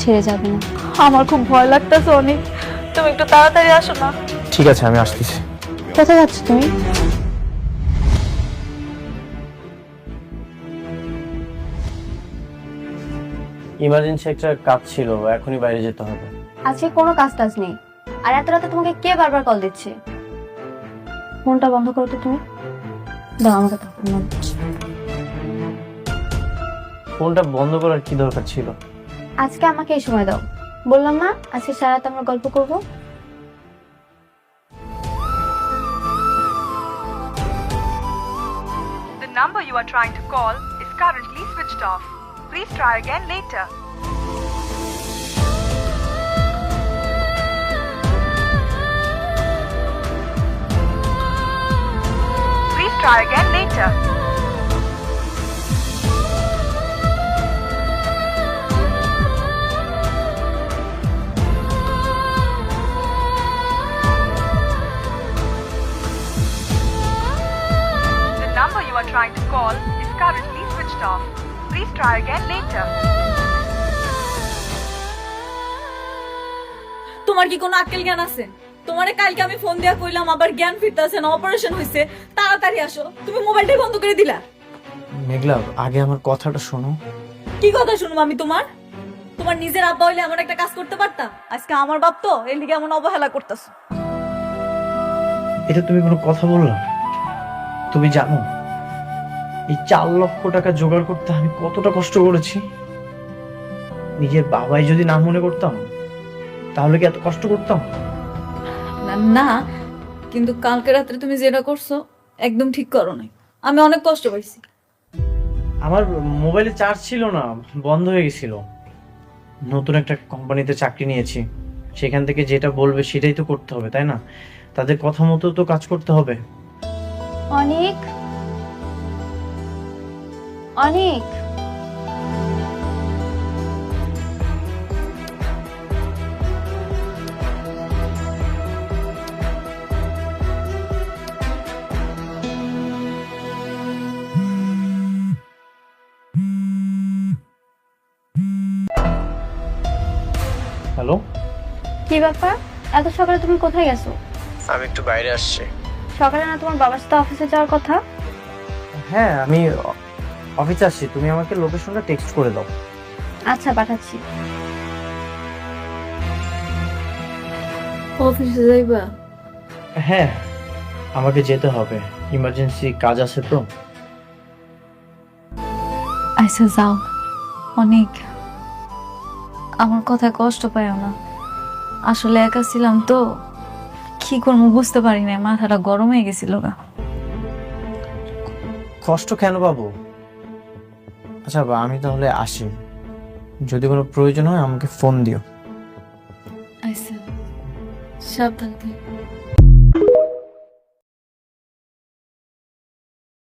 ছেড়ে যাবে না। আমার খুব ভয় লাগতেছে অনেক, তুমি একটু তাড়াতাড়ি আসো না। ঠিক আছে, আমি আসতেছি। কোথায় যাচ্ছ তুমি? ইমার্জেন্সি একটা কাজ ছিল, এখনই বাইরে যেতে হবে। আজকে কোনো কাজ টাজ নেই। আর এত রাতে তোমাকে কে বারবার কল দিচ্ছে? ফোনটা বন্ধ করো তো তুমি। দাও আমাকে তো ফোন দিচ্ছি। ফোনটা বন্ধ করার কি দরকার ছিল? আজকে আমাকে এই সময় দাও। বললাম না আজকে সারা রাত আমরা গল্প করব। The number you are trying to call is currently switched off. Please try again later. Please try again later. The number you are trying to call is currently switched off. Please try again later. তোমার কি কোনো আক্কেল জ্ঞান আছে? তোমারে কালকে আমি phone দিয়া কইলাম আবার জ্ঞান ফিরতেছে না, অপারেশন হইছে, তাড়াতাড়ি আসো। তুমি মোবাইলটাই বন্ধ করে দিলা। মেঘলা, আগে আমার কথাটা শোনো। কি কথা শুনবো আমি তোমার? তোমার নিজের আব্বা হইলে এমন একটা কাজ করতে পারতা? আজকে আমার বাপ তো এর লিগে এমন অবহেলা করতেছ। এটা তুমি কোনো কথা বললা? তুমি জানো এই 4 লক্ষ টাকা জোগাড় করতে আমি কতটা কষ্ট করেছি? নিজের বাবাই যদি না মনে করতাম তাহলে কি এত কষ্ট করতাম? না না, কিন্তু কালকে রাত্রে তুমি যেটা করছো একদম ঠিক করো নাই। আমি অনেক কষ্ট পাইছি। আমার মোবাইলে চার্জ ছিল না, বন্ধ হয়ে গেছিল। নতুন একটা কোম্পানিতে চাকরি নিয়েছি, সেখান থেকে যেটা বলবে সেটাই তো করতে হবে, তাই না? তাদের কথা মতো তো কাজ করতে হবে। অনেক অনেক হ্যালো, কি ব্যাপার? এত সকালে তুমি কোথায় গেছো? আমি একটু বাইরে আসছি। সকালে না তোমার বাবার সাথে অফিসে যাওয়ার কথা? হ্যাঁ, আমি অফিসে আসছি। তুমি আমাকে লোকেশনটা টেক্সট করে দাও। আচ্ছা পাঠাচ্ছি। অফিসে যাইবা? হ্যাঁ, আমাকে যেতে হবে, ইমার্জেন্সি কাজ আছে তো। আচ্ছা যাও। অনেক, আমার কথা কষ্ট পাইও না। আসলে একা ছিলাম তো, কি করবো বুঝতে পারি না, মাথাটা গরম হয়ে গেছিল গা। কষ্ট কেন পাবো? আচ্ছা আমি তাহলে আসি, যদি কোনো প্রয়োজন হয় আমাকে ফোন দিও। আচ্ছা, সাবধানে।